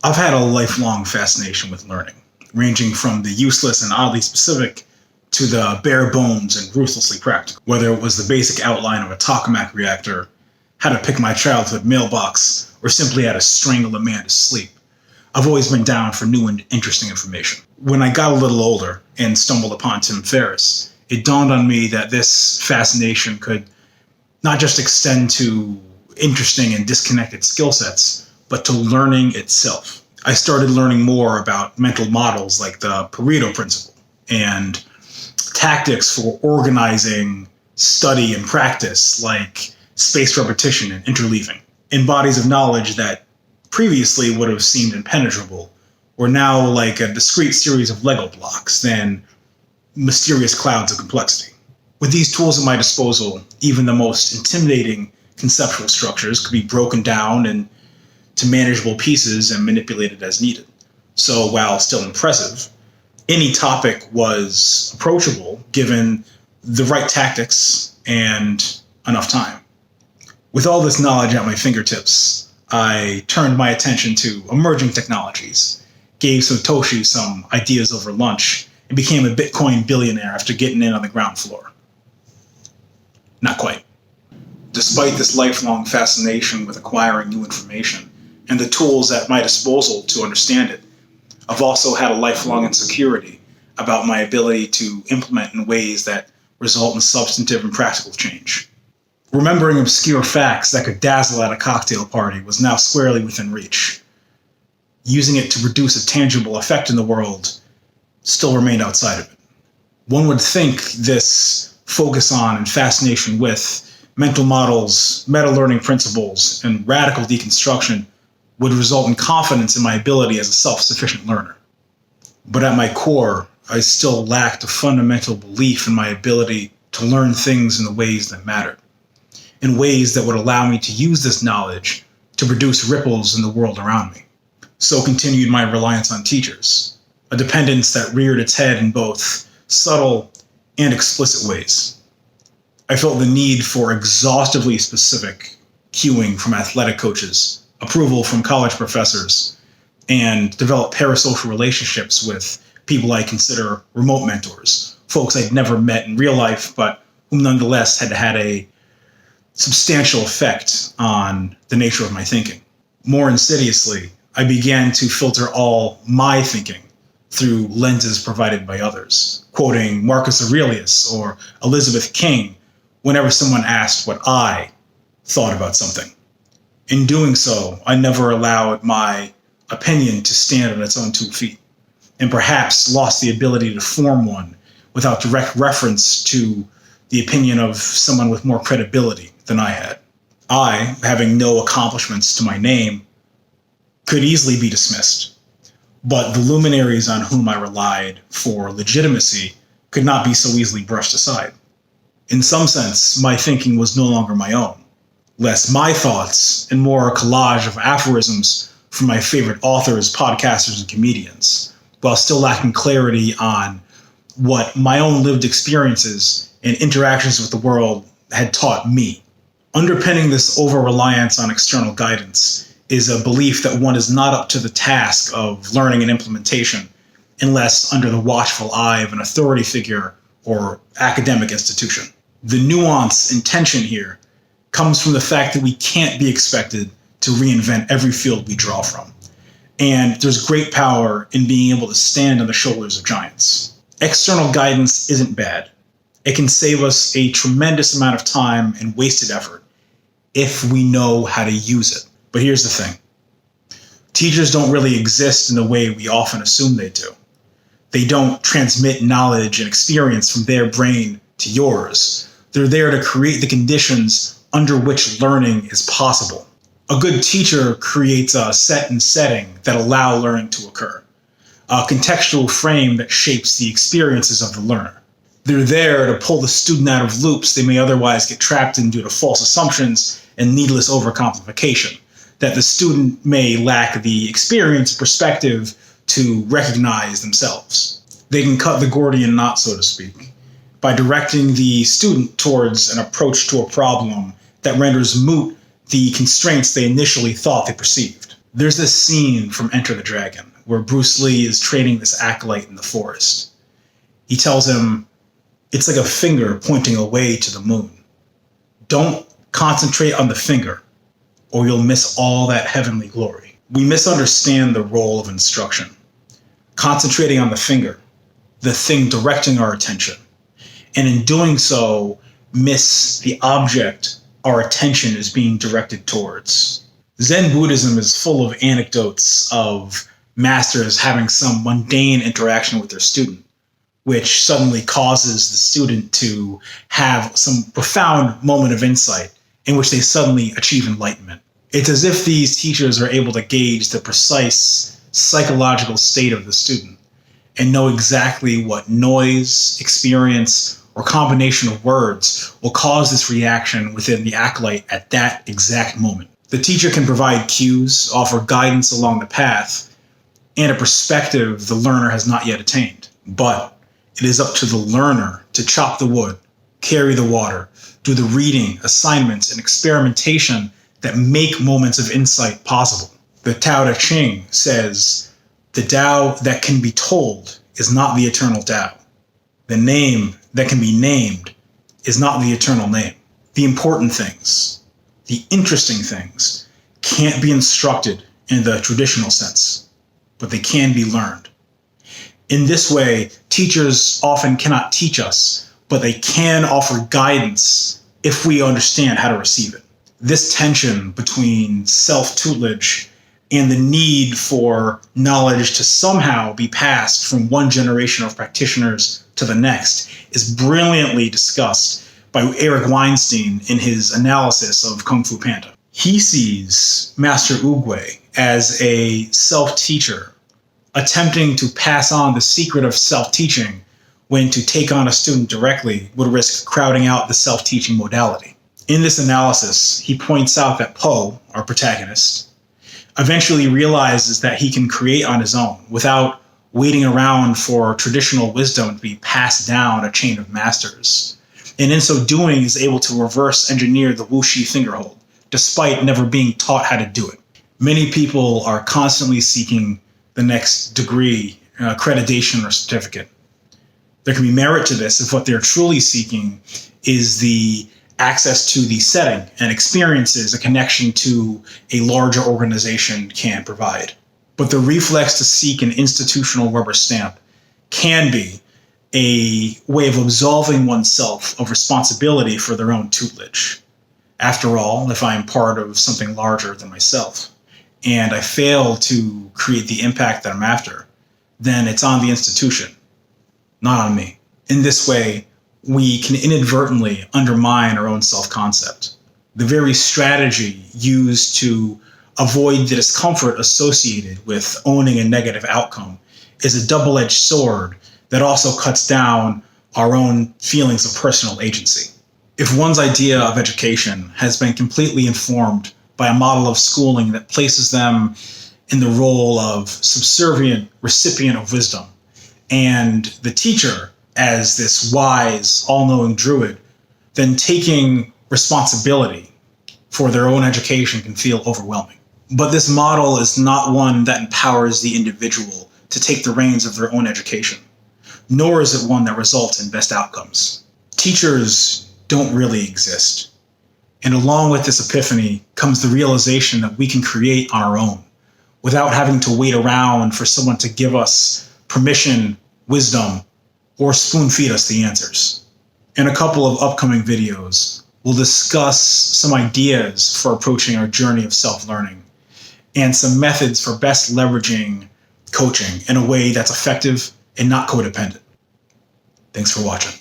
I've had a lifelong fascination with learning, ranging from the useless and oddly specific to the bare bones and ruthlessly practical. Whether it was the basic outline of a tokamak reactor, how to pick my childhood mailbox, or simply how to strangle a man to sleep, I've always been down for new and interesting information. When I got a little older and stumbled upon Tim Ferriss, it dawned on me that this fascination could not just extend to interesting and disconnected skill sets, but to learning itself. I started learning more about mental models like the Pareto principle and tactics for organizing study and practice like spaced repetition and interleaving. In bodies of knowledge that previously would have seemed impenetrable were now like a discrete series of Lego blocks than mysterious clouds of complexity. With these tools at my disposal, even the most intimidating conceptual structures could be broken down into manageable pieces and manipulated as needed. So while still impressive, any topic was approachable given the right tactics and enough time. With all this knowledge at my fingertips, I turned my attention to emerging technologies, gave Satoshi some ideas over lunch, and became a Bitcoin billionaire after getting in on the ground floor. Not quite. Despite this lifelong fascination with acquiring new information and the tools at my disposal to understand it, I've also had a lifelong insecurity about my ability to implement in ways that result in substantive and practical change. Remembering obscure facts that could dazzle at a cocktail party was now squarely within reach. Using it to produce a tangible effect in the world still remained outside of it. One would think this focus on and fascination with mental models, meta-learning principles, and radical deconstruction would result in confidence in my ability as a self-sufficient learner. But at my core, I still lacked a fundamental belief in my ability to learn things in the ways that mattered, in ways that would allow me to use this knowledge to produce ripples in the world around me. So continued my reliance on teachers, a dependence that reared its head in both subtle and explicit ways. I felt the need for exhaustively specific cueing from athletic coaches, approval from college professors, and develop parasocial relationships with people I consider remote mentors, folks I'd never met in real life, but who nonetheless had had a substantial effect on the nature of my thinking. More insidiously, I began to filter all my thinking through lenses provided by others, quoting Marcus Aurelius or Elizabeth King whenever someone asked what I thought about something. In doing so, I never allowed my opinion to stand on its own 2 feet, and perhaps lost the ability to form one without direct reference to the opinion of someone with more credibility than I had. I, having no accomplishments to my name, could easily be dismissed, but the luminaries on whom I relied for legitimacy could not be so easily brushed aside. In some sense, my thinking was no longer my own, less my thoughts and more a collage of aphorisms from my favorite authors, podcasters, and comedians, while still lacking clarity on what my own lived experiences and interactions with the world had taught me. Underpinning this over-reliance on external guidance is a belief that one is not up to the task of learning and implementation unless under the watchful eye of an authority figure or academic institution. The nuance and tension here comes from the fact that we can't be expected to reinvent every field we draw from. And there's great power in being able to stand on the shoulders of giants. External guidance isn't bad. It can save us a tremendous amount of time and wasted effort if we know how to use it. But here's the thing. Teachers don't really exist in the way we often assume they do. They don't transmit knowledge and experience from their brain to yours. They're there to create the conditions under which learning is possible. A good teacher creates a set and setting that allow learning to occur, a contextual frame that shapes the experiences of the learner. They're there to pull the student out of loops they may otherwise get trapped in due to false assumptions and needless overcomplication, that the student may lack the experience and perspective to recognize themselves. They can cut the Gordian knot, so to speak, by directing the student towards an approach to a problem that renders moot the constraints they initially thought they perceived. There's this scene from Enter the Dragon where Bruce Lee is training this acolyte in the forest. He tells him, it's like a finger pointing away to the moon. Don't concentrate on the finger, or you'll miss all that heavenly glory. We misunderstand the role of instruction. Concentrating on the finger, the thing directing our attention, and in doing so, miss the object our attention is being directed towards. Zen Buddhism is full of anecdotes of masters having some mundane interaction with their student, which suddenly causes the student to have some profound moment of insight in which they suddenly achieve enlightenment. It's as if these teachers are able to gauge the precise psychological state of the student and know exactly what noise, experience, or combination of words will cause this reaction within the acolyte at that exact moment. The teacher can provide cues, offer guidance along the path, and a perspective the learner has not yet attained. But it is up to the learner to chop the wood, carry the water, do the reading, assignments, and experimentation that make moments of insight possible. The Tao Te Ching says, the Tao that can be told is not the eternal Tao. The name that can be named is not the eternal name. The important things, the interesting things, can't be instructed in the traditional sense, but they can be learned. In this way, teachers often cannot teach us, but they can offer guidance if we understand how to receive it. This tension between self-tutelage and the need for knowledge to somehow be passed from one generation of practitioners to the next is brilliantly discussed by Eric Weinstein in his analysis of Kung Fu Panda. He sees Master Oogway as a self-teacher attempting to pass on the secret of self-teaching when to take on a student directly would risk crowding out the self-teaching modality. In this analysis, he points out that Po, our protagonist, eventually realizes that he can create on his own without waiting around for traditional wisdom to be passed down a chain of masters. And in so doing, is able to reverse engineer the Wuxi fingerhold, despite never being taught how to do it. Many people are constantly seeking the next degree, accreditation, or certificate. There can be merit to this if what they're truly seeking is the access to the setting and experiences a connection to a larger organization can provide. But the reflex to seek an institutional rubber stamp can be a way of absolving oneself of responsibility for their own tutelage. After all, if I am part of something larger than myself, and I fail to create the impact that I'm after, then it's on the institution, not on me. In this way, we can inadvertently undermine our own self-concept. The very strategy used to avoid the discomfort associated with owning a negative outcome is a double-edged sword that also cuts down our own feelings of personal agency. If one's idea of education has been completely informed by a model of schooling that places them in the role of subservient recipient of wisdom, and the teacher as this wise, all-knowing druid, then taking responsibility for their own education can feel overwhelming. But this model is not one that empowers the individual to take the reins of their own education, nor is it one that results in best outcomes. Teachers don't really exist. And along with this epiphany comes the realization that we can create on our own without having to wait around for someone to give us permission, wisdom, or spoon feed us the answers. In a couple of upcoming videos, we'll discuss some ideas for approaching our journey of self-learning and some methods for best leveraging coaching in a way that's effective and not codependent. Thanks for watching.